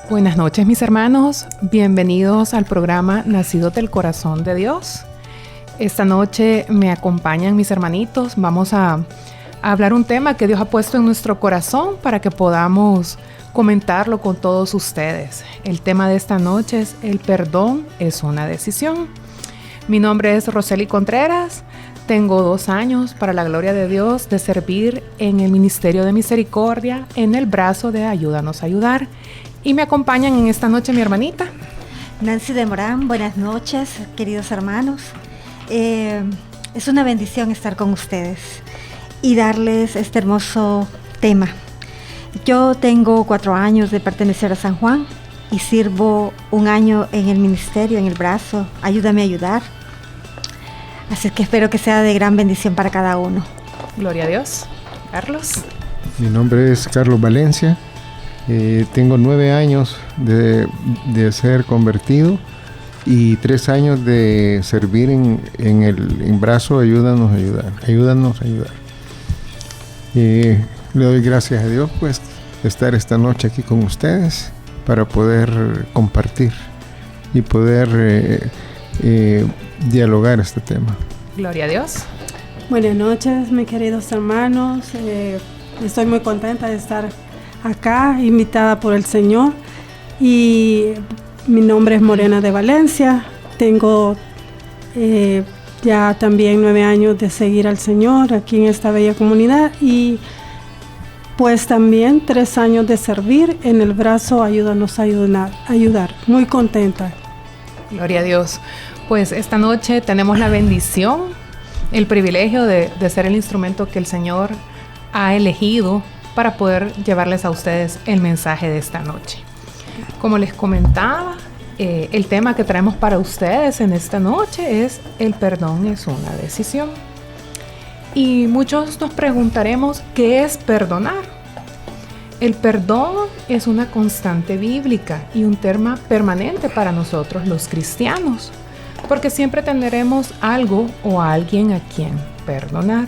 Buenas noches, mis hermanos. Bienvenidos al programa Nacidos del Corazón de Dios. Esta noche me acompañan mis hermanitos. Vamos a hablar un tema que Dios ha puesto en nuestro corazón para que podamos comentarlo con todos ustedes. El tema de esta noche es: el perdón es una decisión. Mi nombre es Rosely Contreras. Tengo 2 años, para la gloria de Dios, de servir en el Ministerio de Misericordia en el brazo de Ayúdanos a Ayudar. Y me acompañan en esta noche mi hermanita Nancy de Morán. Buenas noches, queridos hermanos. Es una bendición estar con ustedes y darles este hermoso tema. Yo tengo 4 años de pertenecer a San Juan y sirvo 1 año en el ministerio, en el brazo Ayúdame a Ayudar. Así que espero que sea de gran bendición para cada uno. Gloria a Dios. Carlos. Mi nombre es Carlos Valencia. Tengo 9 años de ser convertido y 3 años de servir en el brazo Ayúdanos a Ayudar. Ayúdanos a Ayudar. Le doy gracias a Dios pues de estar esta noche aquí con ustedes para poder compartir y poder dialogar este tema. Gloria a Dios. Buenas noches, mis queridos hermanos. Estoy muy contenta de estar acá, invitada por el Señor. Y mi nombre es Morena de Valencia. Tengo ya también 9 años de seguir al Señor aquí en esta bella comunidad. Y pues también 3 años de servir en el brazo Ayúdanos a Ayudar. Muy contenta. Gloria a Dios. Pues esta noche tenemos la bendición, el privilegio de ser el instrumento que el Señor ha elegido para poder llevarles a ustedes el mensaje de esta noche. Como les comentaba, el tema que traemos para ustedes en esta noche es: el perdón es una decisión. Y muchos nos preguntaremos, ¿qué es perdonar? El perdón es una constante bíblica y un tema permanente para nosotros los cristianos, porque siempre tendremos algo o a alguien a quien perdonar.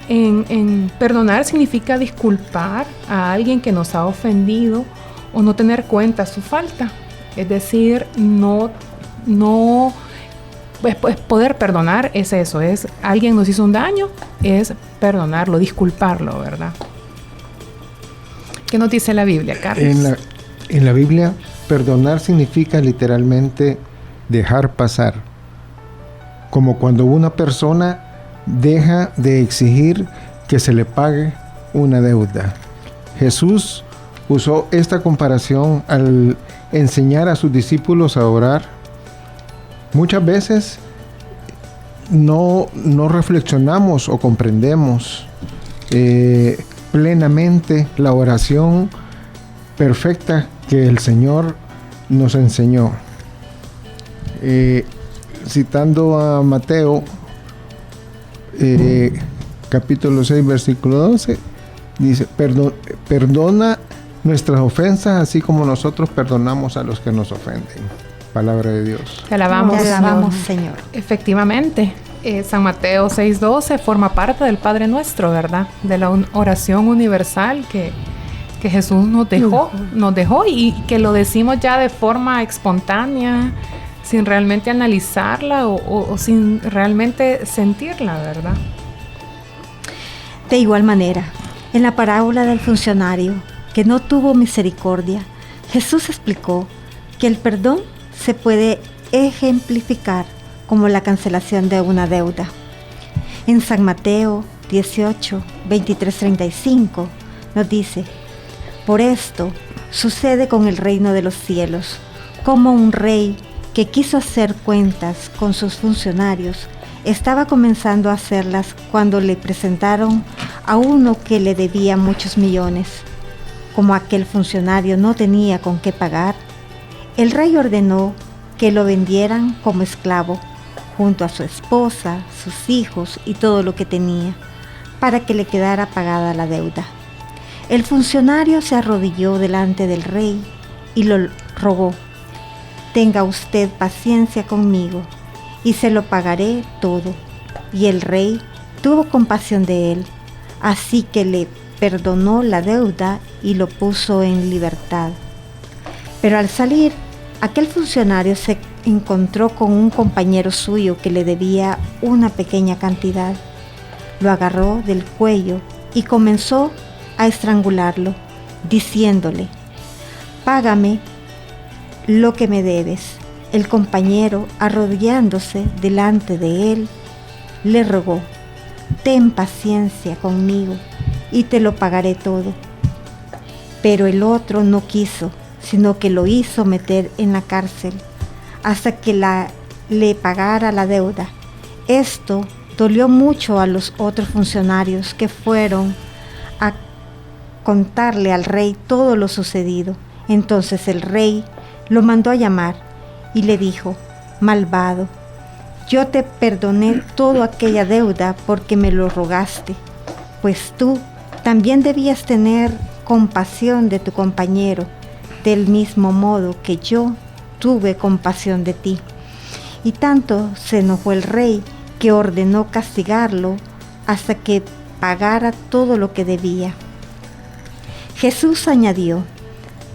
En perdonar significa disculpar a alguien que nos ha ofendido o no tener cuenta su falta. Es decir, pues poder perdonar es eso, es alguien nos hizo un daño, es perdonarlo, disculparlo, ¿verdad? ¿Qué nos dice la Biblia, Carlos? En la Biblia, perdonar significa literalmente dejar pasar. Como cuando una persona deja de exigir que se le pague una deuda. Jesús usó esta comparación al enseñar a sus discípulos a orar. Muchas veces no reflexionamos o comprendemos plenamente la oración perfecta que el Señor nos enseñó. Citando a Mateo, capítulo 6, versículo 12, dice: perdona nuestras ofensas, así como nosotros perdonamos a los que nos ofenden. Palabra de Dios. Te alabamos, Señor. Efectivamente, San Mateo 6:12 forma parte del Padre Nuestro, ¿verdad? De la oración universal que Jesús nos dejó y que lo decimos ya de forma espontánea, sin realmente analizarla o sin realmente sentirla, ¿verdad? De igual manera, en la parábola del funcionario que no tuvo misericordia, Jesús explicó que el perdón se puede ejemplificar como la cancelación de una deuda. En San Mateo 18, 23-35 nos dice: por esto sucede con el reino de los cielos, como un rey que quiso hacer cuentas con sus funcionarios, estaba comenzando a hacerlas cuando le presentaron a uno que le debía muchos millones. Como aquel funcionario no tenía con qué pagar, el rey ordenó que lo vendieran como esclavo, junto a su esposa, sus hijos y todo lo que tenía, para que le quedara pagada la deuda. El funcionario se arrodilló delante del rey y lo rogó: tenga usted paciencia conmigo y se lo pagaré todo. Y el rey tuvo compasión de él, así que le perdonó la deuda y lo puso en libertad. Pero al salir, aquel funcionario se encontró con un compañero suyo que le debía una pequeña cantidad. Lo agarró del cuello y comenzó a estrangularlo, diciéndole: «Págame lo que me debes». El compañero, arrodillándose delante de él, le rogó: «Ten paciencia conmigo y te lo pagaré todo». Pero el otro no quiso, sino que lo hizo meter en la cárcel hasta que le pagara la deuda. Esto dolió mucho a los otros funcionarios, que fueron a contarle al rey todo lo sucedido. Entonces el rey lo mandó a llamar y le dijo: «Malvado, yo te perdoné toda aquella deuda porque me lo rogaste, pues tú también debías tener compasión de tu compañero, del mismo modo que yo tuve compasión de ti». Y tanto se enojó el rey que ordenó castigarlo hasta que pagara todo lo que debía. Jesús añadió: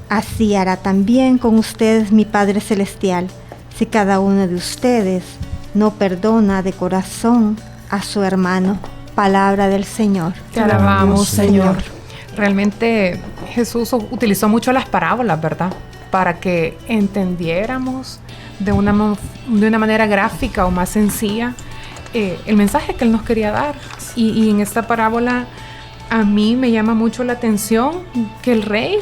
«Así hará también con ustedes mi Padre Celestial, si cada uno de ustedes no perdona de corazón a su hermano». Palabra del Señor. Te alabamos, Señor. Realmente Jesús utilizó mucho las parábolas, ¿verdad? Para que entendiéramos de una manera gráfica o más sencilla el mensaje que Él nos quería dar. Y en esta parábola a mí me llama mucho la atención que el rey,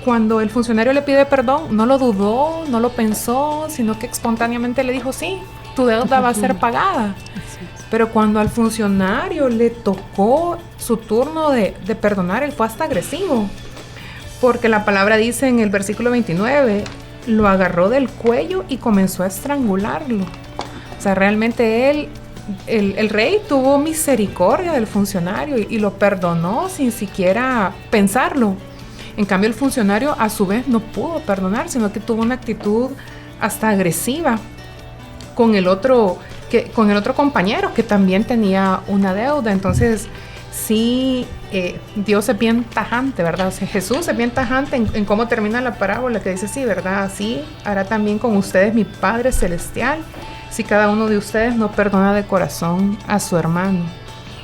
cuando el funcionario le pide perdón, no lo dudó, no lo pensó, sino que espontáneamente le dijo: «Sí, tu deuda va a ser pagada». Pero cuando al funcionario le tocó su turno de perdonar, él fue hasta agresivo. Porque la palabra dice en el versículo 29, lo agarró del cuello y comenzó a estrangularlo. O sea, realmente el rey tuvo misericordia del funcionario y lo perdonó sin siquiera pensarlo. En cambio, el funcionario a su vez no pudo perdonar, sino que tuvo una actitud hasta agresiva con el otro compañero que también tenía una deuda. Entonces, sí, Dios es bien tajante, ¿verdad? O sea, Jesús es bien tajante en cómo termina la parábola, que dice: «Sí, ¿verdad? Así hará también con ustedes mi Padre Celestial, si cada uno de ustedes no perdona de corazón a su hermano».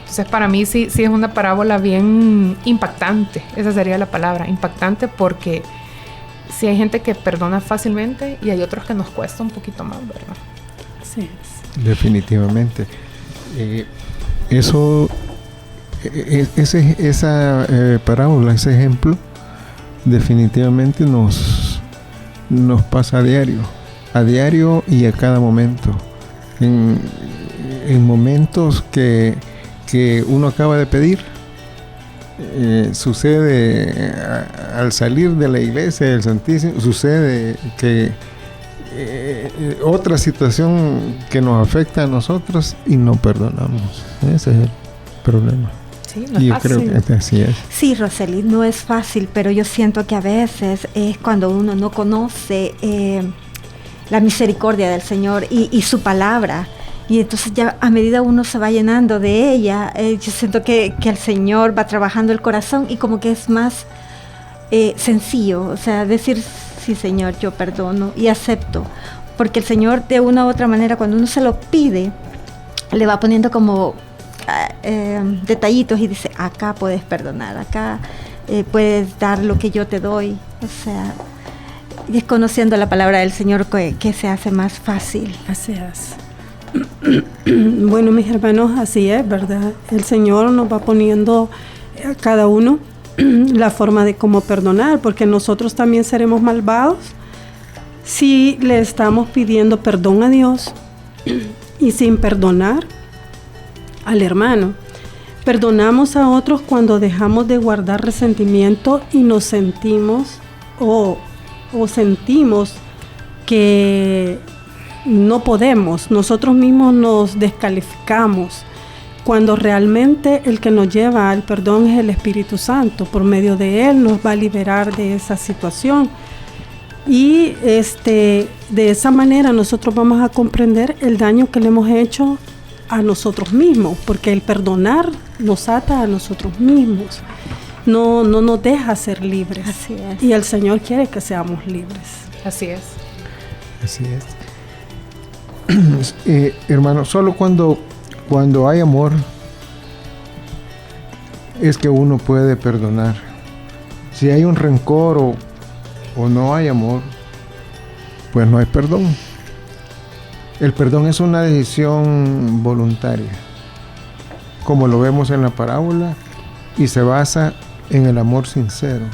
Entonces, para mí sí es una parábola bien impactante. Esa sería la palabra, impactante, porque sí hay gente que perdona fácilmente y hay otros que nos cuesta un poquito más, ¿verdad? Así es. Definitivamente. Esa parábola, ese ejemplo, definitivamente nos pasa a diario y a cada momento. En momentos que uno acaba de pedir, sucede al salir de la iglesia del Santísimo, sucede que otra situación que nos afecta a nosotros y no perdonamos. Ese es el problema. Sí, no es yo fácil. creo que así es. Sí, Rosely, no es fácil, pero yo siento que a veces es cuando uno no conoce la misericordia del Señor y su palabra. Y entonces ya a medida uno se va llenando de ella, yo siento que el Señor va trabajando el corazón y como que es más sencillo, o sea, decir: «Sí, Señor, yo perdono y acepto». Porque el Señor, de una u otra manera, cuando uno se lo pide, le va poniendo como detallitos y dice: «Acá puedes perdonar, acá puedes dar lo que yo te doy». O sea, y es conociendo la palabra del Señor que se hace más fácil. Así es. Bueno, mis hermanos, así es, ¿verdad? El Señor nos va poniendo a cada uno la forma de cómo perdonar, porque nosotros también seremos malvados si le estamos pidiendo perdón a Dios y sin perdonar al hermano. Perdonamos a otros cuando dejamos de guardar resentimiento y nos sentimos o sentimos que no podemos, nosotros mismos nos descalificamos, cuando realmente el que nos lleva al perdón es el Espíritu Santo. Por medio de Él nos va a liberar de esa situación. Y de esa manera nosotros vamos a comprender el daño que le hemos hecho a nosotros mismos, porque el perdonar nos ata a nosotros mismos. no nos deja ser libres. Así es. Y el Señor quiere que seamos libres. Así es. Así es. Hermano, solo cuando hay amor es que uno puede perdonar. Si hay un rencor o no hay amor, pues no hay perdón. El perdón es una decisión voluntaria, como lo vemos en la parábola, y se basa en el amor sincero,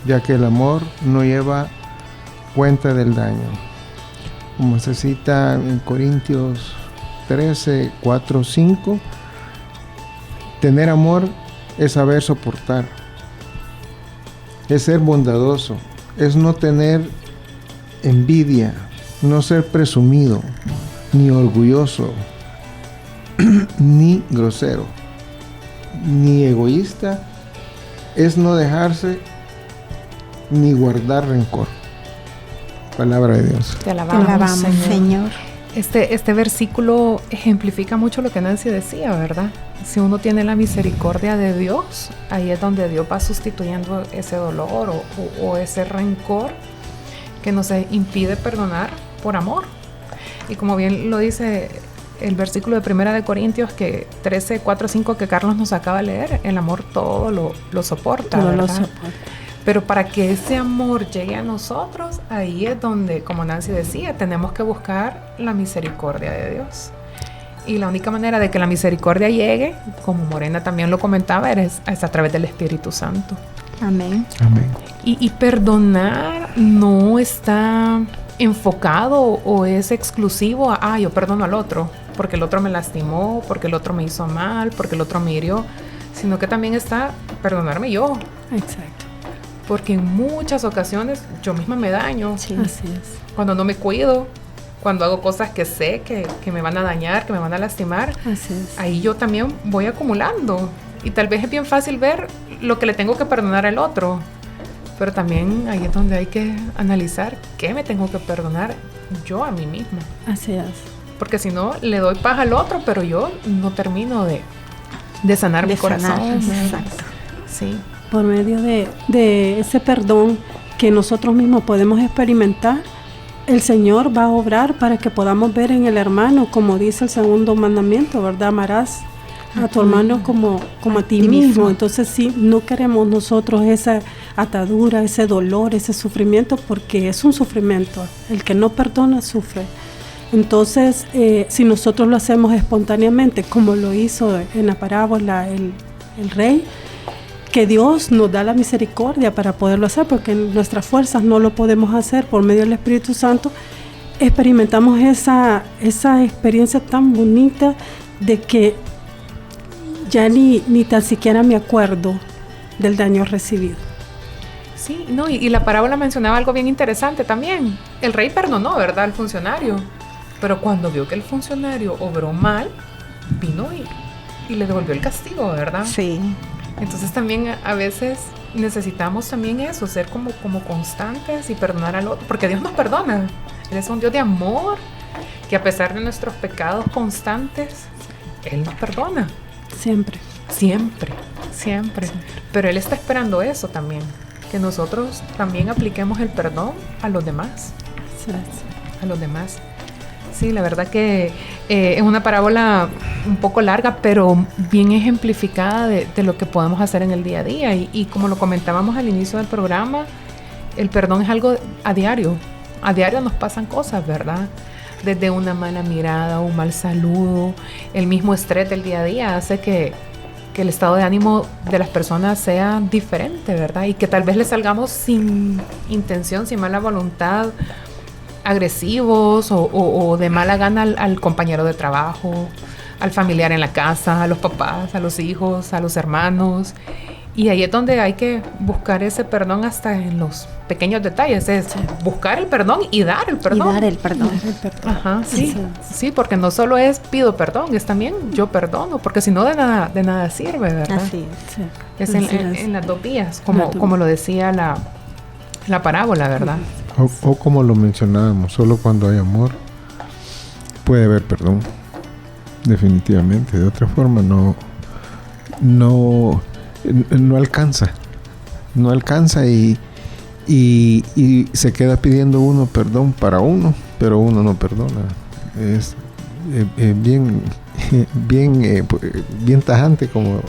ya que el amor no lleva cuenta del daño. Como se cita en Corintios 13, 4, 5, tener amor es saber soportar, es ser bondadoso, es no tener envidia, no ser presumido, ni orgulloso, ni grosero, ni egoísta, es no dejarse ni guardar rencor. Palabra de Dios. Te alabamos, Te alabamos, Señor. Este versículo ejemplifica mucho lo que Nancy decía, ¿verdad? Si uno tiene la misericordia de Dios, ahí es donde Dios va sustituyendo ese dolor o ese rencor que nos impide perdonar por amor. Y como bien lo dice el versículo de 1 de Corintios, que 13, 4, 5, que Carlos nos acaba de leer, el amor todo lo soporta, Todo ¿verdad? lo soporta. Pero para que ese amor llegue a nosotros, ahí es donde, como Nancy decía, tenemos que buscar la misericordia de Dios. Y la única manera de que la misericordia llegue, como Morena también lo comentaba, es a través del Espíritu Santo. Amén. Amén. Y perdonar no está enfocado o es exclusivo a, yo perdono al otro, porque el otro me lastimó, porque el otro me hizo mal, porque el otro me hirió, sino que también está perdonarme yo. Exacto. Porque en muchas ocasiones yo misma me daño. Sí. Así es. Cuando no me cuido, cuando hago cosas que sé que me van a dañar, que me van a lastimar, Así es. ahí yo también voy acumulando. Y tal vez es bien fácil ver lo que le tengo que perdonar al otro. Pero también ahí es donde hay que analizar qué me tengo que perdonar yo a mí misma. Así es. Porque si no, le doy paz al otro, pero yo no termino de sanar mi corazón. Exacto. Sí. Por medio de ese perdón que nosotros mismos podemos experimentar, el Señor va a obrar para que podamos ver en el hermano, como dice el segundo mandamiento, ¿verdad? Amarás a tu hermano como a ti mismo. Entonces sí, no queremos nosotros esa atadura, ese dolor, ese sufrimiento, porque es un sufrimiento. El que no perdona sufre. Entonces, si nosotros lo hacemos espontáneamente, como lo hizo en la parábola el rey, que Dios nos da la misericordia para poderlo hacer, porque en nuestras fuerzas no lo podemos hacer. Por medio del Espíritu Santo experimentamos esa experiencia tan bonita de que ya ni tan siquiera me acuerdo del daño recibido. Sí, no, y la parábola mencionaba algo bien interesante también. El rey perdonó, ¿verdad?, al funcionario. Pero cuando vio que el funcionario obró mal, vino y le devolvió el castigo, ¿verdad? Sí. Entonces también a veces necesitamos también eso, ser como constantes y perdonar al otro, porque Dios nos perdona. Él es un Dios de amor, que a pesar de nuestros pecados constantes, Él nos perdona. Siempre. Siempre. Pero Él está esperando eso también, que nosotros también apliquemos el perdón a los demás. Así es. A los demás. Sí, la verdad que es una parábola un poco larga, pero bien ejemplificada de lo que podemos hacer en el día a día. Y como lo comentábamos al inicio del programa, el perdón es algo a diario. A diario nos pasan cosas, ¿verdad? Desde una mala mirada, un mal saludo, el mismo estrés del día a día hace que el estado de ánimo de las personas sea diferente, ¿verdad? Y que tal vez le salgamos sin intención, sin mala voluntad, agresivos o de mala gana al compañero de trabajo, al familiar en la casa, a los papás, a los hijos, a los hermanos. Y ahí es donde hay que buscar ese perdón hasta en los pequeños detalles. Es buscar el perdón y dar el perdón. Y dar el perdón. Ajá, sí. Sí. Sí, porque no solo es pido perdón, es también yo perdono, porque si no de nada sirve, ¿verdad? Así es. Sí. Es Así en las dos vías, Las dos. como lo decía la parábola, ¿verdad? O como lo mencionábamos, solo cuando hay amor puede haber perdón. Definitivamente. De otra forma no alcanza. no alcanza y se queda pidiendo uno perdón para uno, pero uno no perdona. Es bien tajante, como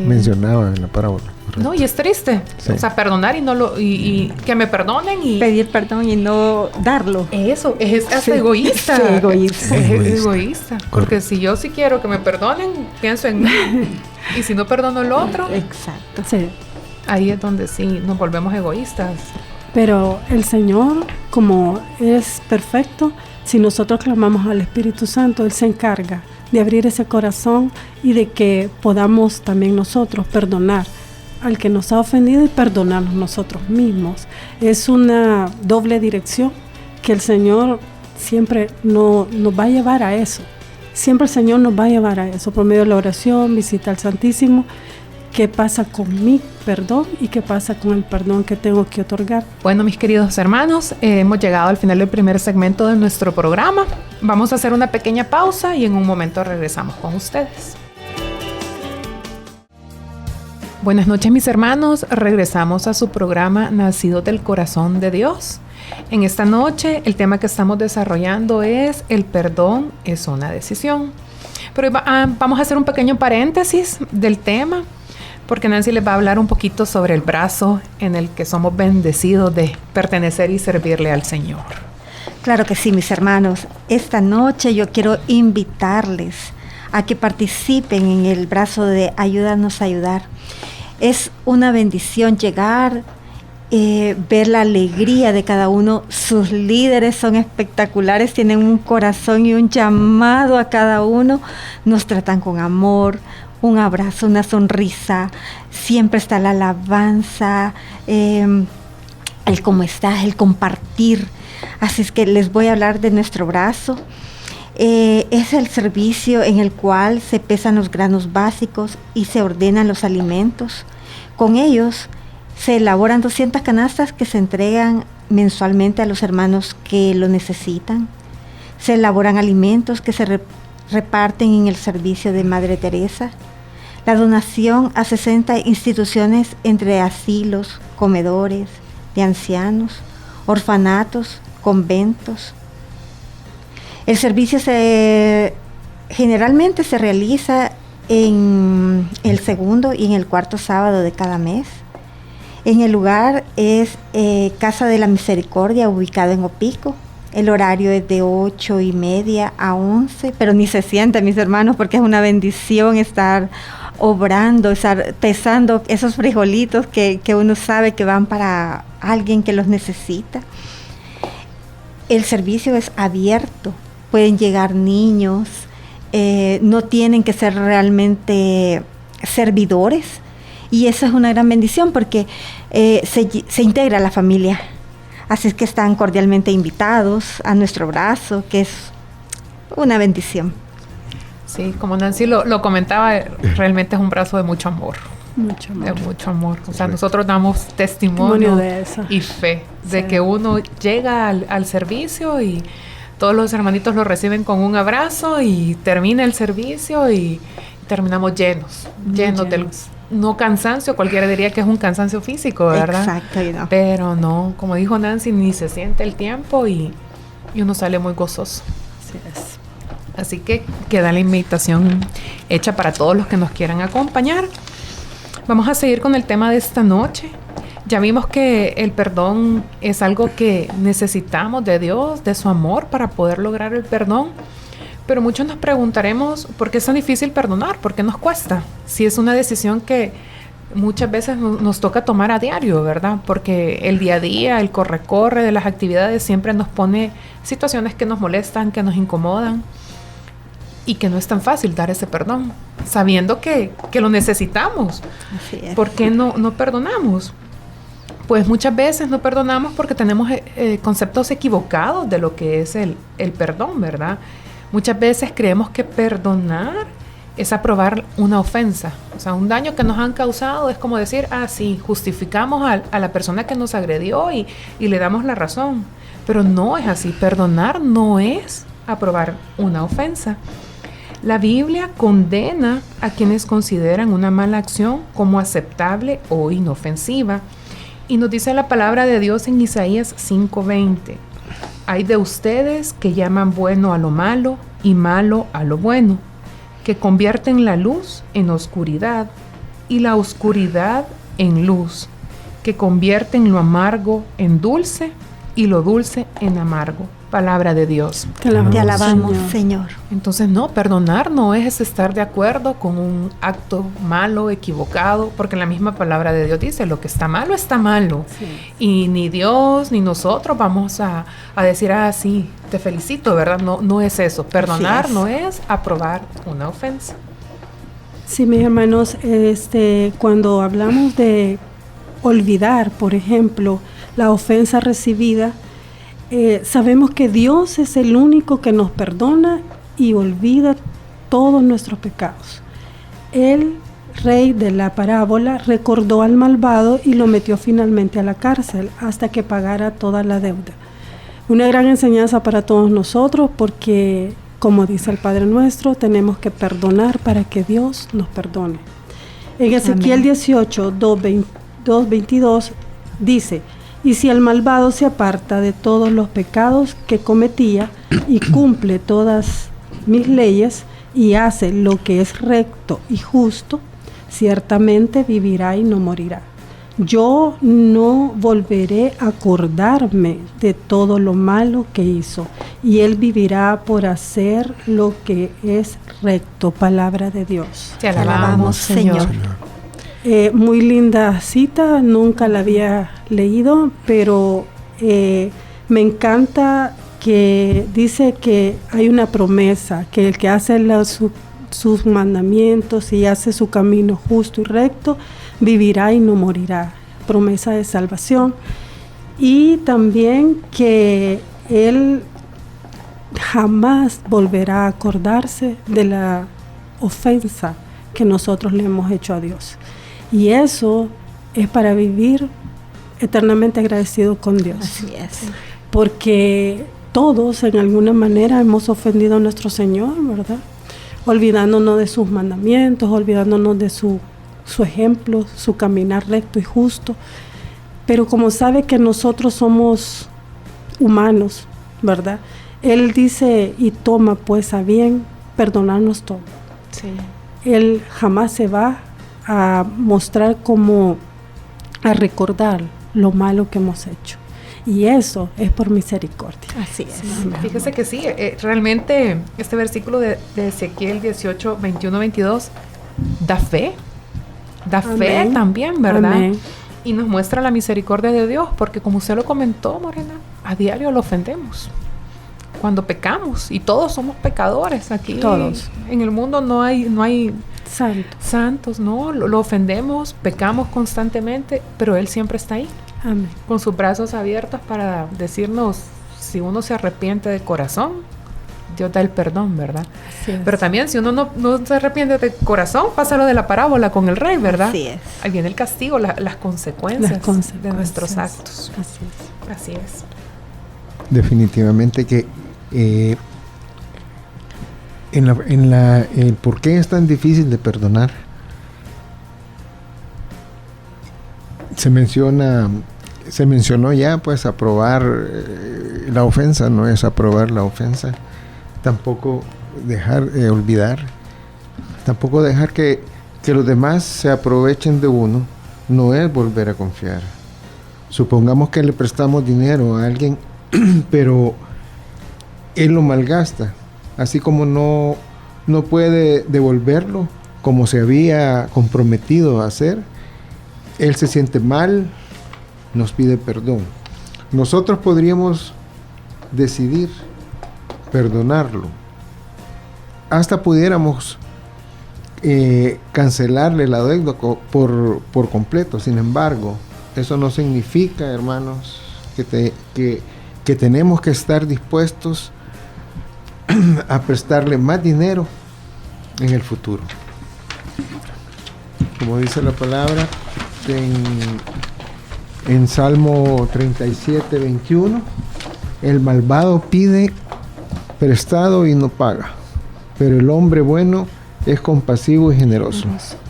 mencionaba en la parábola. No, y es triste. Sí. O sea, perdonar y que me perdonen y Pedir perdón y no darlo. eso es hasta egoísta. Sí, egoísta. Es egoísta. Porque si yo sí quiero que me perdonen, pienso en mí. Y si no perdono el otro, Exacto. Sí. ahí es donde sí nos volvemos egoístas. Pero el Señor, como es perfecto, si nosotros clamamos al Espíritu Santo, Él se encarga de abrir ese corazón y de que podamos también nosotros perdonar al que nos ha ofendido y perdonarnos nosotros mismos. Es una doble dirección que el Señor siempre nos va a llevar a eso. Siempre el Señor nos va a llevar a eso por medio de la oración, visita al Santísimo. ¿Qué pasa con mi perdón y qué pasa con el perdón que tengo que otorgar? Bueno, mis queridos hermanos, hemos llegado al final del primer segmento de nuestro programa. Vamos a hacer una pequeña pausa y en un momento regresamos con ustedes. Buenas noches, mis hermanos. Regresamos a su programa Nacidos del Corazón de Dios. En esta noche, el tema que estamos desarrollando es el perdón es una decisión. Pero vamos a hacer un pequeño paréntesis del tema, porque Nancy les va a hablar un poquito sobre el brazo en el que somos bendecidos de pertenecer y servirle al Señor. Claro que sí, mis hermanos. Esta noche yo quiero invitarles a que participen en el brazo de Ayúdanos a Ayudar. Es una bendición llegar, ver la alegría de cada uno. Sus líderes son espectaculares, tienen un corazón y un llamado a cada uno. Nos tratan con amor, un abrazo, una sonrisa. Siempre está la alabanza, el cómo estás, el compartir. Así es que les voy a hablar de nuestro brazo. Es el servicio en el cual se pesan los granos básicos y se ordenan los alimentos. Con ellos se elaboran 200 canastas que se entregan mensualmente a los hermanos que lo necesitan. Se elaboran alimentos que se reparten en el servicio de Madre Teresa. La donación a 60 instituciones entre asilos, comedores de ancianos, orfanatos, conventos. El servicio generalmente se realiza en el segundo y en el cuarto sábado de cada mes. En el lugar es Casa de la Misericordia, ubicado en Opico. El horario es de 8:30 a 11, pero ni se siente, mis hermanos, porque es una bendición estar obrando, estar pesando esos frijolitos que uno sabe que van para alguien que los necesita. El servicio es abierto. Pueden llegar niños, no tienen que ser realmente servidores, y eso es una gran bendición porque se integra la familia. Así es que están cordialmente invitados a nuestro brazo, que es una bendición. Sí, como Nancy lo comentaba, realmente es un brazo de mucho amor. Mucho amor. De mucho amor. O sea, nosotros damos testimonio de eso. Y fe de Sí. que uno llega al servicio y todos los hermanitos lo reciben con un abrazo y termina el servicio y terminamos llenos del no cansancio. Cualquiera diría que es un cansancio físico, ¿verdad? Exacto, y no. Pero no, como dijo Nancy, ni se siente el tiempo y uno sale muy gozoso. Así es. Así que queda la invitación hecha para todos los que nos quieran acompañar. Vamos a seguir con el tema de esta noche. Ya vimos que el perdón es algo que necesitamos de Dios, de su amor, para poder lograr el perdón. Pero muchos nos preguntaremos por qué es tan difícil perdonar, por qué nos cuesta. Si es una decisión que muchas veces nos toca tomar a diario, ¿verdad? Porque el día a día, el corre-corre de las actividades siempre nos pone situaciones que nos molestan, que nos incomodan. Y que no es tan fácil dar ese perdón, sabiendo que lo necesitamos. Así es. ¿Por qué no perdonamos? Pues muchas veces no perdonamos porque tenemos conceptos equivocados de lo que es el perdón, ¿verdad? Muchas veces creemos que perdonar es aprobar una ofensa. O sea, un daño que nos han causado es como decir, sí, justificamos a la persona que nos agredió y le damos la razón. Pero no es así. Perdonar no es aprobar una ofensa. La Biblia condena a quienes consideran una mala acción como aceptable o inofensiva. Y nos dice la palabra de Dios en Isaías 5:20. Hay de ustedes que llaman bueno a lo malo y malo a lo bueno, que convierten la luz en oscuridad y la oscuridad en luz, que convierten lo amargo en dulce y lo dulce en amargo. Palabra de Dios. Te alabamos, Señor. Entonces, no, perdonar no es estar de acuerdo con un acto malo, equivocado, porque la misma palabra de Dios dice, lo que está malo, está malo. Sí. Y ni Dios ni nosotros vamos a decir, sí, te felicito, ¿verdad? No es eso. Perdonar no es aprobar una ofensa. Sí, mis hermanos, cuando hablamos de olvidar, por ejemplo, la ofensa recibida, sabemos que Dios es el único que nos perdona y olvida todos nuestros pecados. El rey de la parábola recordó al malvado y lo metió finalmente a la cárcel hasta que pagara toda la deuda. Una gran enseñanza para todos nosotros porque, como dice el Padre Nuestro, tenemos que perdonar para que Dios nos perdone. En Ezequiel 18, 2:22 dice: y si el malvado se aparta de todos los pecados que cometía y cumple todas mis leyes y hace lo que es recto y justo, ciertamente vivirá y no morirá. Yo no volveré a acordarme de todo lo malo que hizo, y él vivirá por hacer lo que es recto. Palabra de Dios. Te alabamos, Señor. Muy linda cita, nunca la había leído, pero me encanta que dice que hay una promesa, que el que hace sus mandamientos y hace su camino justo y recto, vivirá y no morirá. Promesa de salvación. Y también que él jamás volverá a acordarse de la ofensa que nosotros le hemos hecho a Dios. Y eso es para vivir eternamente agradecido con Dios. Así es. Porque todos en alguna manera hemos ofendido a nuestro Señor, ¿verdad? Olvidándonos de sus mandamientos, olvidándonos de su ejemplo, su caminar recto y justo. Pero como sabe que nosotros somos humanos, ¿verdad? Él dice, y toma pues a bien perdonarnos todo. Sí. Él jamás se va a mostrar como a recordar lo malo que hemos hecho. Y eso es por misericordia. Así es. Sí, fíjese que sí, realmente este versículo de Ezequiel 18, 21, 22 da fe Amén. También, ¿verdad? Amén. Y nos muestra la misericordia de Dios, porque como usted lo comentó, Morena, a diario lo ofendemos. Cuando pecamos, y todos somos pecadores aquí. Todos. En el mundo no hay Santos. no, lo ofendemos, pecamos constantemente, pero Él siempre está ahí, Amén. con sus brazos abiertos para decirnos, si uno se arrepiente de corazón, Dios da el perdón, ¿verdad? Así es. Pero también si uno no se arrepiente de corazón, pasa lo de la parábola con el rey, ¿verdad? Así es. Ahí viene el castigo, las consecuencias de nuestros actos. Así es. Así es. Definitivamente que ¿por qué es tan difícil de perdonar? Se mencionó ya, pues, aprobar la ofensa, no es aprobar la ofensa. Tampoco dejar olvidar, tampoco dejar que los demás se aprovechen de uno, no es volver a confiar. Supongamos que le prestamos dinero a alguien, pero él lo malgasta, así como no puede devolverlo como se había comprometido a hacer. Él se siente mal, nos pide perdón. Nosotros podríamos decidir perdonarlo. Hasta pudiéramos cancelarle la deuda por completo. Sin embargo, eso no significa, hermanos, que tenemos que estar dispuestos a prestarle más dinero en el futuro. Como dice la palabra en Salmo 37, 21, el malvado pide prestado y no paga, pero el hombre bueno es compasivo y generoso.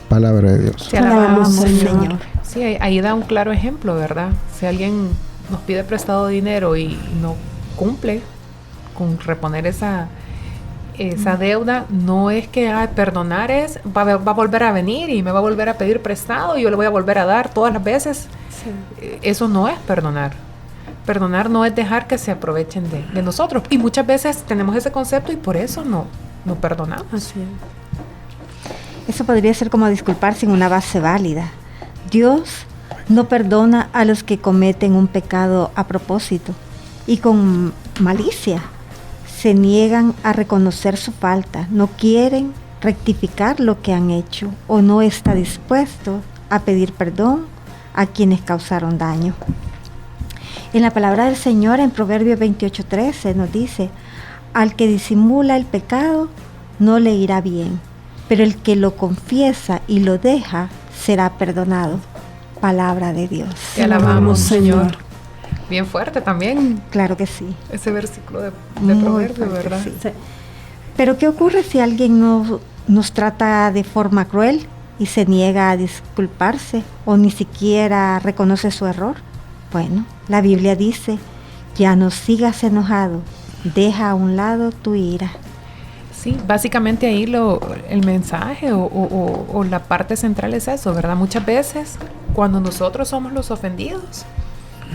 Palabra de Dios. Te alabamos, Señor. Sí, ahí da un claro ejemplo, ¿verdad? Si alguien nos pide prestado dinero y no cumple con reponer esa deuda, no es que perdonar va a volver a venir y me va a volver a pedir prestado y yo le voy a volver a dar todas las veces. Sí. Eso no es perdonar. Perdonar no es dejar que se aprovechen de nosotros. Y muchas veces tenemos ese concepto y por eso no perdonamos. Así es. Eso podría ser como disculpar sin una base válida. Dios no perdona a los que cometen un pecado a propósito y con malicia. Se niegan a reconocer su falta, no quieren rectificar lo que han hecho o no está dispuesto a pedir perdón a quienes causaron daño. En la palabra del Señor, en Proverbios 28:13, nos dice: al que disimula el pecado no le irá bien, pero el que lo confiesa y lo deja será perdonado. Palabra de Dios. Te alabamos, Señor. Bien fuerte también. Claro que sí. Ese versículo de Proverbio, ¿verdad? Sí. Sí. Pero ¿qué ocurre si alguien nos trata de forma cruel y se niega a disculparse o ni siquiera reconoce su error? Bueno, la Biblia dice: ya no sigas enojado, deja a un lado tu ira. Sí, básicamente ahí el mensaje o la parte central es eso, ¿verdad? Muchas veces cuando nosotros somos los ofendidos,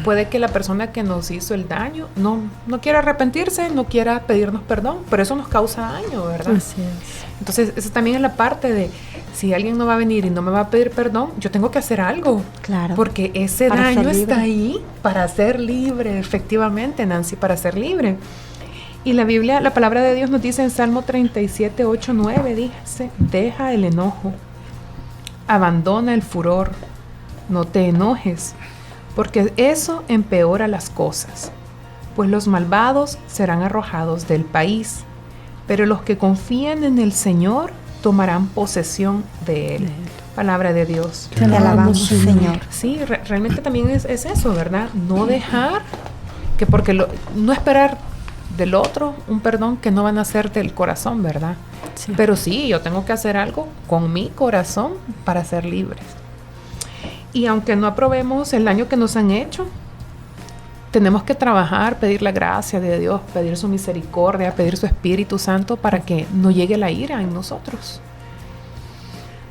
puede que la persona que nos hizo el daño no quiera arrepentirse, no quiera pedirnos perdón, pero eso nos causa daño, ¿verdad? Así es. Entonces, eso también es la parte de, si alguien no va a venir y no me va a pedir perdón, yo tengo que hacer algo. Claro. Porque ese daño está ahí para ser libre, efectivamente, Nancy, para ser libre. Y la Biblia, la palabra de Dios nos dice en Salmo 37, 8, 9, dice: deja el enojo, abandona el furor, no te enojes, porque eso empeora las cosas, pues los malvados serán arrojados del país, pero los que confían en el Señor tomarán posesión de Él. Palabra de Dios. Te alabamos, Señor. Sí, realmente también es eso, ¿verdad? No dejar que no esperar del otro un perdón que no van a hacer del corazón, ¿verdad? Sí. Pero sí, yo tengo que hacer algo con mi corazón para ser libres. Y aunque no aprobemos el daño que nos han hecho, tenemos que trabajar, pedir la gracia de Dios, pedir su misericordia, pedir su Espíritu Santo para que no llegue la ira en nosotros.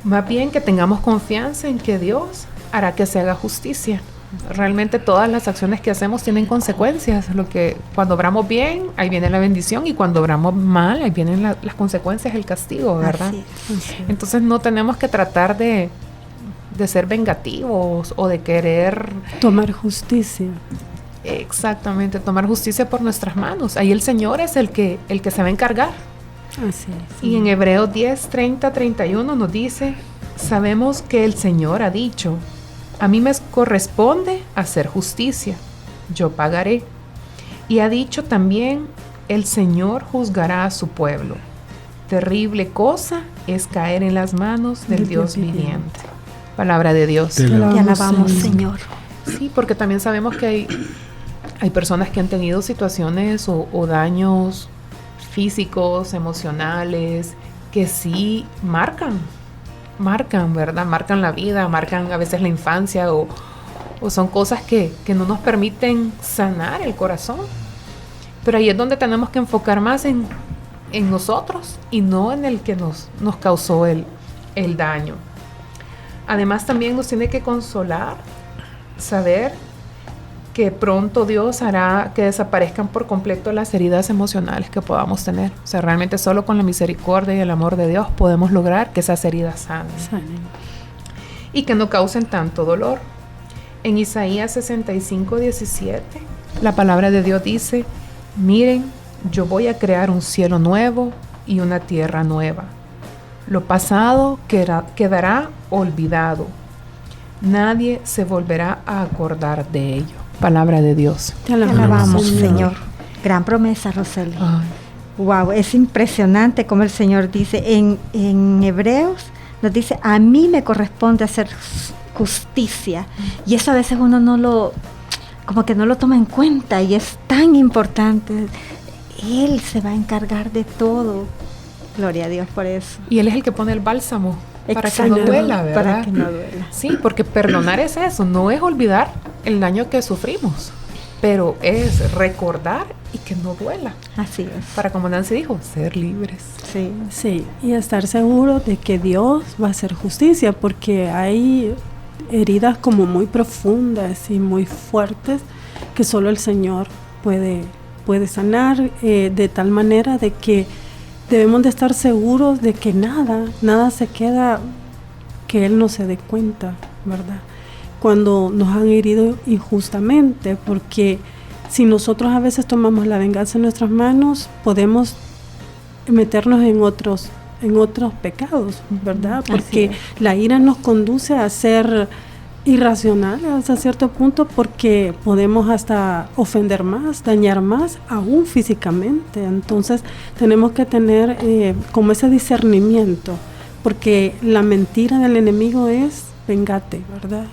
Más bien que tengamos confianza en que Dios hará que se haga justicia. Realmente todas las acciones que hacemos tienen consecuencias. Cuando obramos bien, ahí viene la bendición, y cuando obramos mal, ahí vienen las consecuencias, el castigo, ¿verdad? Así es. Entonces no tenemos que tratar de ser vengativos o de querer tomar justicia. Exactamente, tomar justicia por nuestras manos. Ahí el Señor es el que se va a encargar. Así es. Y en Hebreos 10, 30, 31 nos dice: sabemos que el Señor ha dicho: a mí me corresponde hacer justicia, yo pagaré. Y ha dicho también: el Señor juzgará a su pueblo. Terrible cosa es caer en las manos del Dios viviente. Palabra de Dios. Te alabamos, Señor. Sí, porque también sabemos que hay personas que han tenido situaciones o daños físicos, emocionales, que sí marcan, ¿verdad? Marcan la vida, marcan a veces la infancia, o son cosas que no nos permiten sanar el corazón. Pero ahí es donde tenemos que enfocar más en nosotros y no en el que nos causó el daño. Además, también nos tiene que consolar saber que pronto Dios hará que desaparezcan por completo las heridas emocionales que podamos tener. O sea, realmente solo con la misericordia y el amor de Dios podemos lograr que esas heridas sanen y que no causen tanto dolor. En Isaías 65, 17, la palabra de Dios dice: miren, yo voy a crear un cielo nuevo y una tierra nueva. Lo pasado quedará olvidado. Nadie se volverá a acordar de ello. Palabra de Dios. Te alabamos, Señor. Gran promesa, Roseli. Wow, es impresionante como el Señor dice en Hebreos, nos dice: a mí me corresponde hacer justicia. Y eso a veces uno como que no lo toma en cuenta, y es tan importante. Él se va a encargar de todo. Gloria a Dios por eso. Y Él es el que pone el bálsamo para que no duela, ¿verdad? Para que no duela. Sí, porque perdonar es eso, no es olvidar el daño que sufrimos, pero es recordar y que no duela. Así es. Para, como Nancy dijo, ser libres. Sí. Sí, y estar seguro de que Dios va a hacer justicia, porque hay heridas como muy profundas y muy fuertes que solo el Señor puede sanar, de tal manera de que debemos de estar seguros de que nada se queda que Él no se dé cuenta, ¿verdad? Cuando nos han herido injustamente, porque si nosotros a veces tomamos la venganza en nuestras manos, podemos meternos en otros pecados, ¿verdad? Porque la ira nos conduce a ser irracionales hasta cierto punto, porque podemos hasta ofender más, dañar más, aún físicamente. Entonces tenemos que tener como ese discernimiento, porque la mentira del enemigo es vengate, ¿verdad?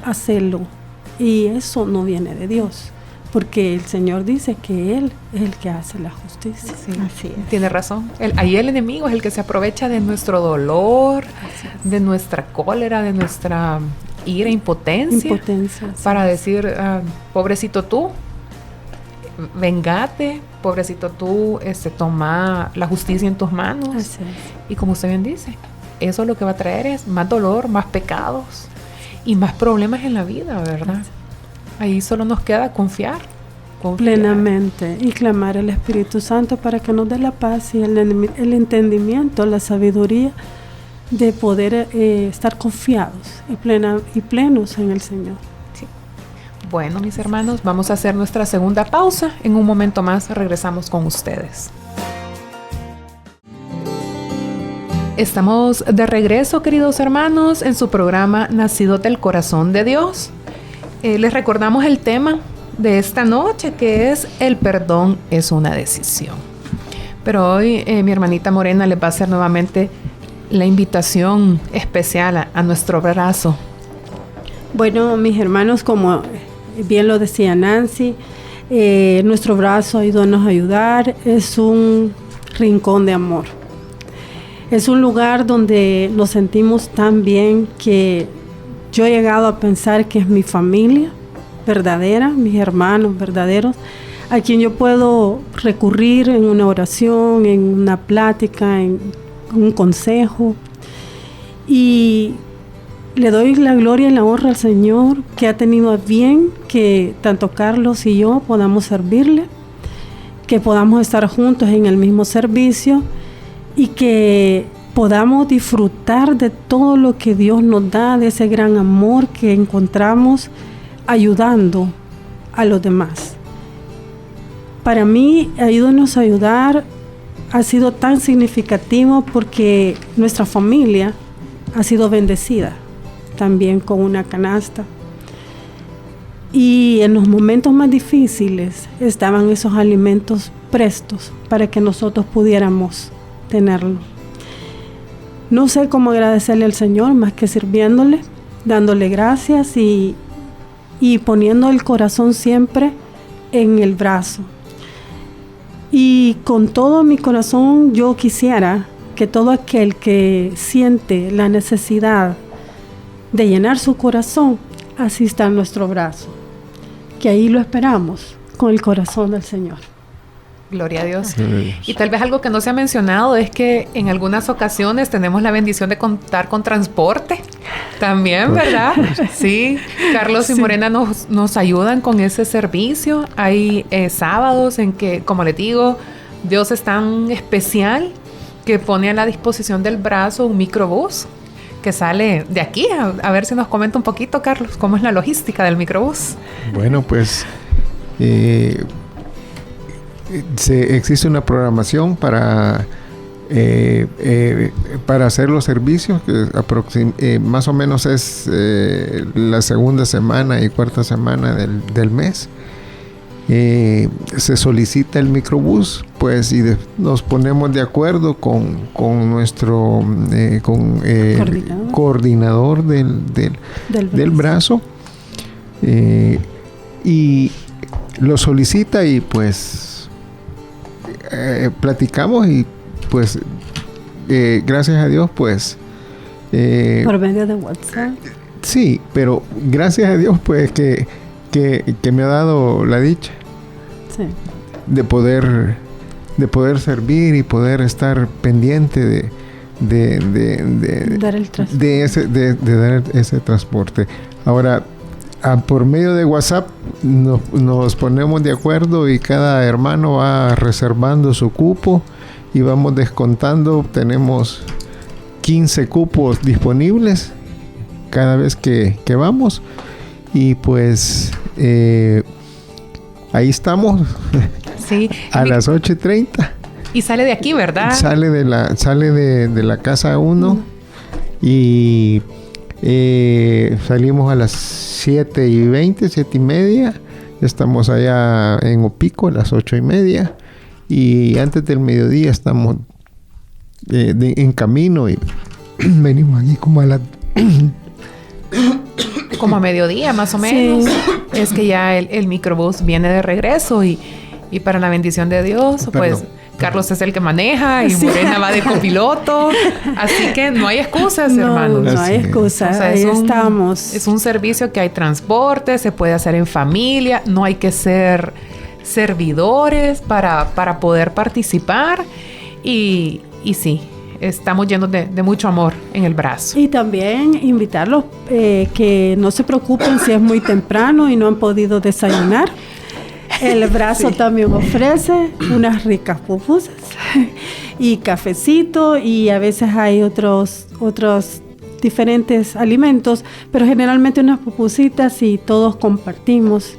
Hacelo. Y eso no viene de Dios, porque el Señor dice que Él es el que hace la justicia. Sí, Así es. tiene razón. Ahí el enemigo es el que se aprovecha de nuestro dolor, de nuestra cólera, de nuestra ira, impotencia, para decir, pobrecito tú, vengate, pobrecito tú, toma la justicia en tus manos. Así es. Y como usted bien dice, eso lo que va a traer es más dolor, más pecados y más problemas en la vida, ¿verdad? Ahí solo nos queda confiar. Plenamente, y clamar al Espíritu Santo para que nos dé la paz y el entendimiento, la sabiduría de poder estar confiados y plenos en el Señor. Sí. Bueno, mis hermanos, vamos a hacer nuestra segunda pausa. En un momento más regresamos con ustedes. Estamos de regreso, queridos hermanos, en su programa Nacidos del Corazón de Dios. Les recordamos el tema de esta noche, que es el perdón es una decisión. Pero hoy mi hermanita Morena les va a hacer nuevamente la invitación especial a nuestro abrazo. Bueno, mis hermanos, como bien lo decía Nancy, nuestro brazo ayúdanos a ayudar, es un rincón de amor. Es un lugar donde nos sentimos tan bien que yo he llegado a pensar que es mi familia verdadera, mis hermanos verdaderos, a quien yo puedo recurrir en una oración, en una plática, en un consejo. Y le doy la gloria y la honra al Señor, que ha tenido a bien que tanto Carlos y yo podamos servirle, que podamos estar juntos en el mismo servicio y que podamos disfrutar de todo lo que Dios nos da, de ese gran amor que encontramos ayudando a los demás. Para mí, ayúdanos a ayudar ha sido tan significativo porque nuestra familia ha sido bendecida también con una canasta. Y en los momentos más difíciles estaban esos alimentos prestos para que nosotros pudiéramos tenerlo. No sé cómo agradecerle al Señor más que sirviéndole, dándole gracias y poniendo el corazón siempre en el brazo. Y con todo mi corazón yo quisiera que todo aquel que siente la necesidad de llenar su corazón asista a nuestro brazo, que ahí lo esperamos con el corazón del Señor. Gloria a Dios. Y tal vez algo que no se ha mencionado es que en algunas ocasiones tenemos la bendición de contar con transporte también, ¿verdad? Sí, Carlos y Morena nos ayudan con ese servicio. Hay sábados en que, como les digo, Dios es tan especial que pone a la disposición del brazo un microbús que sale de aquí. A ver si nos comenta un poquito, Carlos, cómo es la logística del microbús. Bueno, pues existe una programación para hacer los servicios, que más o menos es la segunda semana y cuarta semana del mes. Se solicita el microbús, pues, y nos ponemos de acuerdo con nuestro coordinador del brazo, y lo solicita y pues platicamos y pues gracias a Dios pues Por medio de WhatsApp. Sí, pero gracias a Dios pues que me ha dado la dicha de poder servir y poder estar pendiente de dar ese transporte. Ahora, por medio de WhatsApp nos ponemos de acuerdo y cada hermano va reservando su cupo y vamos descontando. Tenemos 15 cupos disponibles cada vez que vamos, y pues ahí estamos. Sí. A las 8:30. Y sale de aquí, ¿verdad? Sale de la casa 1 y salimos a las 7:20, 7:30. Estamos allá en Opico a las 8:30 y antes del mediodía estamos en camino y venimos aquí como a mediodía más o menos. Sí. Es que ya el microbús viene de regreso y para la bendición de Dios, pues Carlos es el que maneja y Morena va de copiloto. Así que no hay excusas, hermanos. No hay excusas. O sea, ahí estamos. Es un servicio que hay transporte, se puede hacer en familia, no hay que ser servidores para poder participar. Y sí, estamos llenos de mucho amor en el brazo. Y también invitarlos que no se preocupen si es muy temprano y no han podido desayunar. El brazo también ofrece unas ricas pupusas y cafecito, y a veces hay otros diferentes alimentos, pero generalmente unas pupusitas y todos compartimos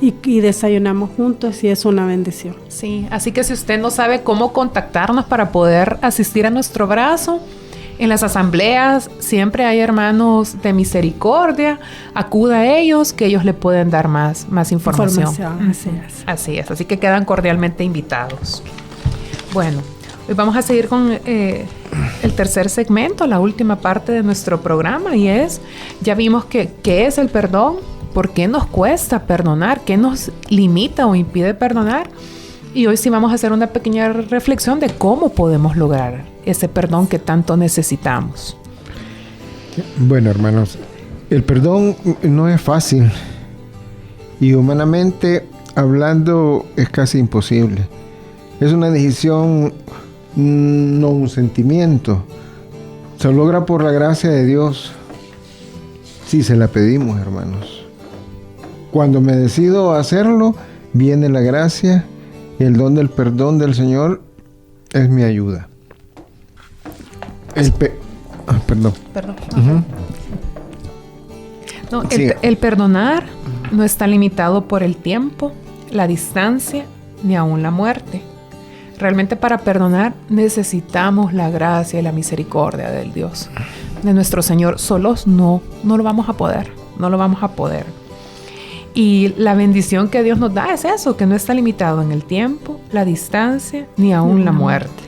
y desayunamos juntos y es una bendición. Sí, así que si usted no sabe cómo contactarnos para poder asistir a nuestro brazo, en las asambleas siempre hay hermanos de misericordia. Acuda a ellos, que ellos le pueden dar más información. Así es. Así que quedan cordialmente invitados. Bueno, hoy vamos a seguir con el tercer segmento, la última parte de nuestro programa, y ya vimos qué es el perdón, por qué nos cuesta perdonar, qué nos limita o impide perdonar. Y hoy sí vamos a hacer una pequeña reflexión de cómo podemos lograr ese perdón que tanto necesitamos. Bueno, hermanos, el perdón no es fácil y humanamente hablando es casi imposible. Es una decisión, no un sentimiento. Se logra por la gracia de Dios si se la pedimos, hermanos. Cuando me decido hacerlo, viene la gracia. El don del perdón del Señor es mi ayuda. Perdón. Uh-huh. No, el perdonar no está limitado por el tiempo, la distancia, ni aún la muerte. Realmente para perdonar necesitamos la gracia y la misericordia del Dios, de nuestro Señor. Solos no lo vamos a poder. Y la bendición que Dios nos da es eso, que no está limitado en el tiempo, la distancia, ni aún la muerte.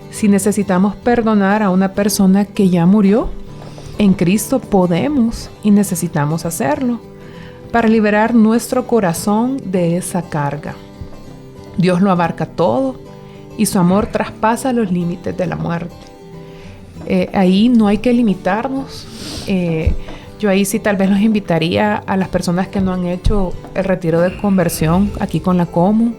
Si necesitamos perdonar a una persona que ya murió, en Cristo podemos y necesitamos hacerlo para liberar nuestro corazón de esa carga. Dios lo abarca todo y su amor traspasa los límites de la muerte. Ahí no hay que limitarnos. Yo ahí sí tal vez los invitaría a las personas que no han hecho el retiro de conversión aquí con la Comu.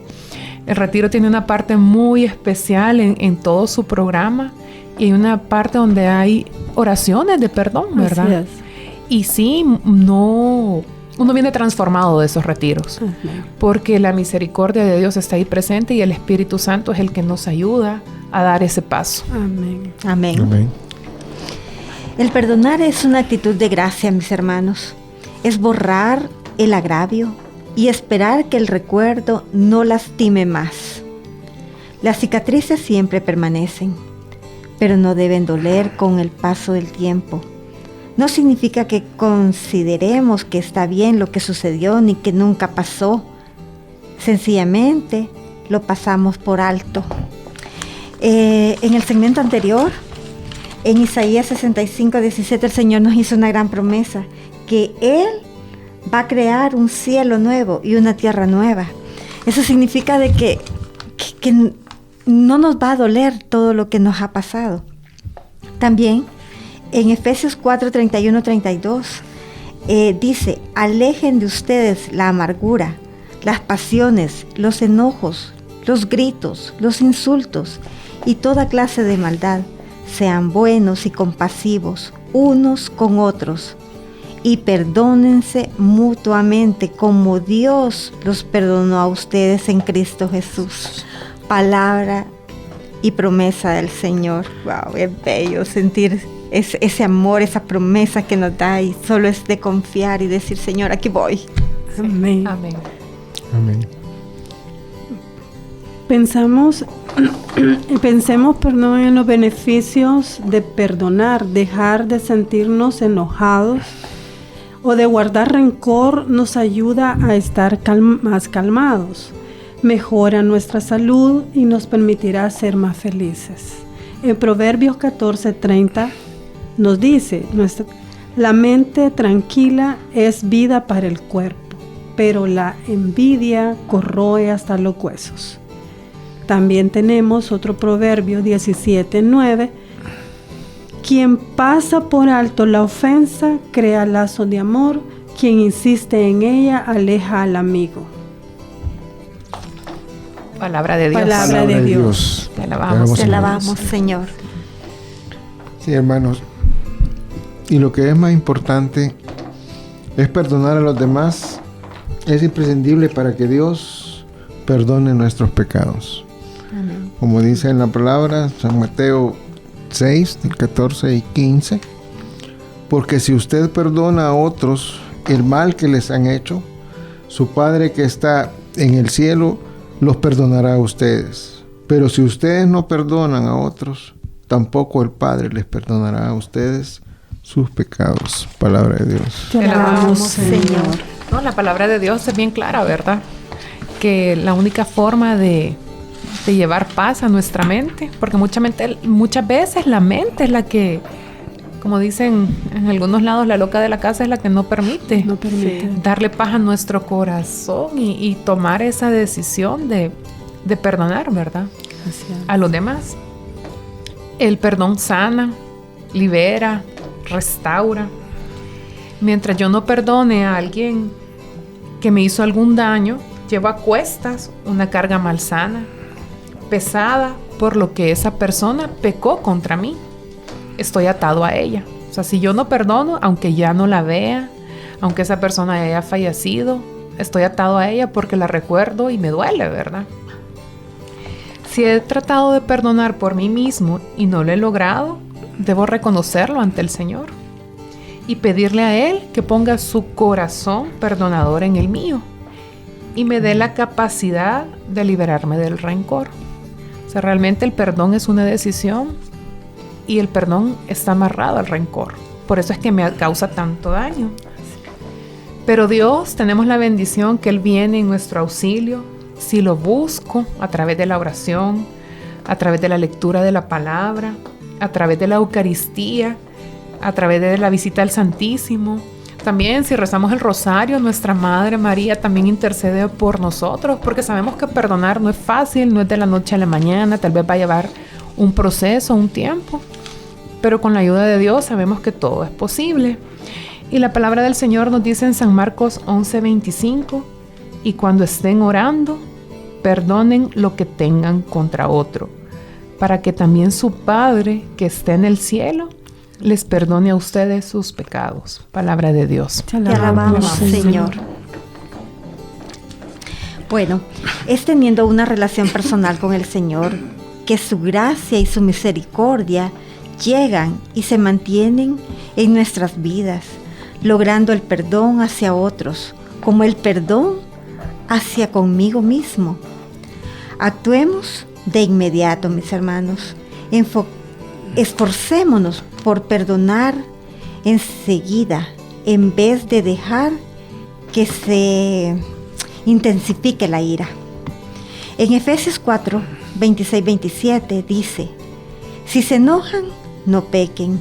El retiro tiene una parte muy especial en todo su programa y hay una parte donde hay oraciones de perdón, ¿verdad? Así es. Y sí, uno viene transformado de esos retiros, porque la misericordia de Dios está ahí presente y el Espíritu Santo es el que nos ayuda a dar ese paso. Amén. El perdonar es una actitud de gracia, mis hermanos. Es borrar el agravio y esperar que el recuerdo no lastime más. Las cicatrices siempre permanecen, pero no deben doler con el paso del tiempo. No significa que consideremos que está bien lo que sucedió ni que nunca pasó. Sencillamente lo pasamos por alto. En el segmento anterior, en Isaías 65:17, el Señor nos hizo una gran promesa, que Él va a crear un cielo nuevo y una tierra nueva. Eso significa de que no nos va a doler todo lo que nos ha pasado. También En Efesios 4, 31, 32 dice: alejen de ustedes la amargura, las pasiones, los enojos, los gritos, los insultos y toda clase de maldad. Sean buenos y compasivos unos con otros y perdónense mutuamente como Dios los perdonó a ustedes en Cristo Jesús. Palabra y promesa del Señor. Wow, es bello sentir ese amor, esa promesa que nos da, y solo es de confiar y decir: Señor, aquí voy. Amén. Amén. Amén. Pensemos en los beneficios de perdonar. Dejar de sentirnos enojados o de guardar rencor nos ayuda a estar más calmados. Mejora nuestra salud y nos permitirá ser más felices. En Proverbios 14:30 nos dice: la mente tranquila es vida para el cuerpo, pero la envidia corroe hasta los huesos. También tenemos otro proverbio 17:9: quien pasa por alto la ofensa crea lazos de amor, quien insiste en ella aleja al amigo. Palabra de Dios. Palabra de Dios. Te alabamos. Te alabamos, Señor. Sí, hermanos. Y lo que es más importante es perdonar a los demás. Es imprescindible para que Dios perdone nuestros pecados. Amén. Como dice en la palabra, San Mateo 6, 14 y 15. Porque si usted perdona a otros el mal que les han hecho, su Padre que está en el cielo los perdonará a ustedes. Pero si ustedes no perdonan a otros, tampoco el Padre les perdonará a ustedes sus pecados. Palabra de Dios. Te alabamos, Señor. No, la palabra de Dios es bien clara, ¿verdad? Que la única forma de llevar paz a nuestra mente, porque muchas veces la mente es la que, como dicen en algunos lados, la loca de la casa es la que no permite darle paz a nuestro corazón y tomar esa decisión de perdonar, ¿verdad? A los demás. El perdón sana, libera, restaura. Mientras yo no perdone a alguien que me hizo algún daño, llevo a cuestas una carga malsana, pesada por lo que esa persona pecó contra mí. Estoy atado a ella. O sea, si yo no perdono, aunque ya no la vea, aunque esa persona haya fallecido, estoy atado a ella porque la recuerdo y me duele, ¿verdad? Si he tratado de perdonar por mí mismo y no lo he logrado, debo reconocerlo ante el Señor y pedirle a Él que ponga su corazón perdonador en el mío y me dé la capacidad de liberarme del rencor. O sea, realmente el perdón es una decisión y el perdón está amarrado al rencor. Por eso es que me causa tanto daño. Pero Dios, tenemos la bendición que Él viene en nuestro auxilio si lo busco a través de la oración, a través de la lectura de la palabra, a través de la Eucaristía, a través de la visita al Santísimo. También si rezamos el rosario, nuestra Madre María también intercede por nosotros, porque sabemos que perdonar no es fácil, no es de la noche a la mañana, tal vez va a llevar un proceso, un tiempo, pero con la ayuda de Dios sabemos que todo es posible. Y la palabra del Señor nos dice en San Marcos 11:25, y cuando estén orando, perdonen lo que tengan contra otro, para que también su Padre que está en el cielo les perdone a ustedes sus pecados. Palabra de Dios. Te alabamos, Señor. Bueno, es teniendo una relación personal con el Señor que su gracia y su misericordia llegan y se mantienen en nuestras vidas, logrando el perdón hacia otros, como el perdón hacia conmigo mismo. Actuemos de inmediato, mis hermanos. Esforcémonos por perdonar enseguida, en vez de dejar que se intensifique la ira. En Efesios 4, 26, 27 dice: si se enojan, no pequen,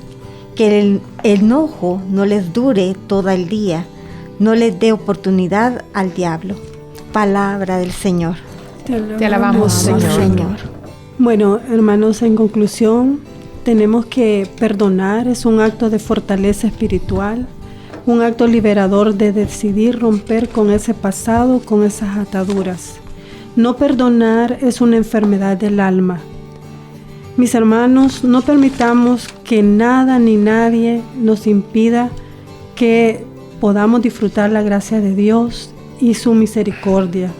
que el enojo no les dure todo el día, no les dé oportunidad al diablo. Palabra del Señor. Te alabamos, Señor. Bueno, hermanos, en conclusión, tenemos que perdonar, es un acto de fortaleza espiritual, un acto liberador de decidir romper con ese pasado, con esas ataduras. No perdonar es una enfermedad del alma. Mis hermanos, no permitamos que nada ni nadie nos impida que podamos disfrutar la gracia de Dios y su misericordia.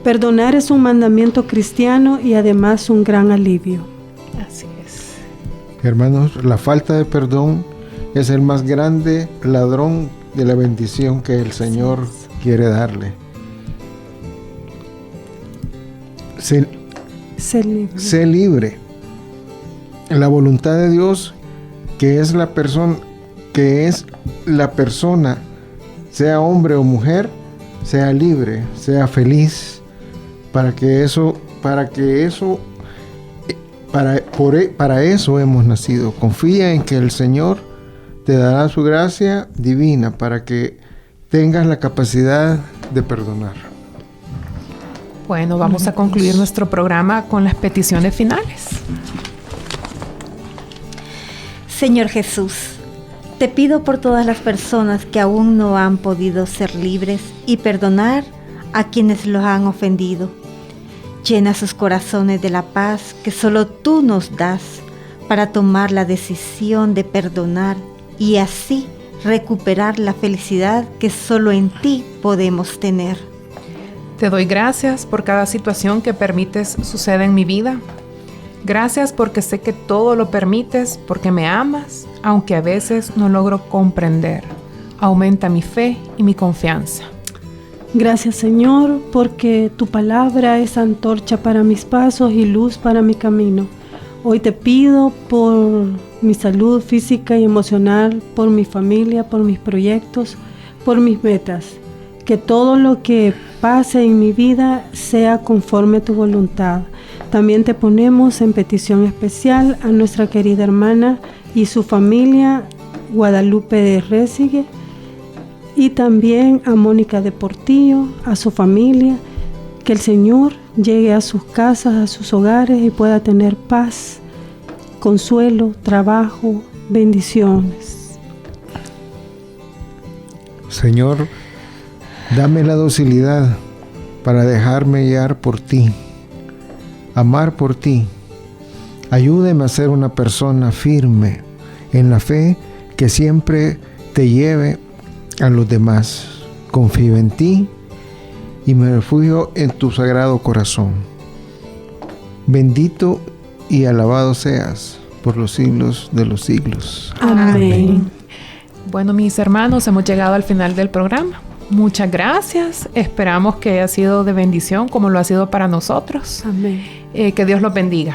Perdonar es un mandamiento cristiano y además un gran alivio. Así es. Hermanos, la falta de perdón es el más grande ladrón de la bendición que el Señor quiere darle. Sé libre. La voluntad de Dios, que es la persona, sea hombre o mujer, sea libre, sea feliz, para eso hemos nacido. Confía en que el Señor te dará su gracia divina para que tengas la capacidad de perdonar. Bueno, vamos a concluir nuestro programa con las peticiones finales. Señor Jesús, te pido por todas las personas que aún no han podido ser libres y perdonar a quienes los han ofendido. Llena sus corazones de la paz que solo tú nos das para tomar la decisión de perdonar y así recuperar la felicidad que solo en ti podemos tener. Te doy gracias por cada situación que permites suceda en mi vida. Gracias porque sé que todo lo permites porque me amas, aunque a veces no logro comprender. Aumenta mi fe y mi confianza. Gracias, Señor, porque tu palabra es antorcha para mis pasos y luz para mi camino. Hoy te pido por mi salud física y emocional, por mi familia, por mis proyectos, por mis metas. Que todo lo que pase en mi vida sea conforme a tu voluntad. También te ponemos en petición especial a nuestra querida hermana y su familia, Guadalupe de Resigue, y también a Mónica de Portillo, a su familia, que el Señor llegue a sus casas, a sus hogares y pueda tener paz, consuelo, trabajo, bendiciones. Señor, dame la docilidad para dejarme guiar por ti, amar por ti. Ayúdeme a ser una persona firme en la fe que siempre te lleve a los demás. Confío en ti y me refugio en tu sagrado corazón. Bendito y alabado seas por los siglos de los siglos. Amén. Bueno, mis hermanos, hemos llegado al final del programa. Muchas gracias. Esperamos que haya sido de bendición como lo ha sido para nosotros. Amén. Que Dios los bendiga.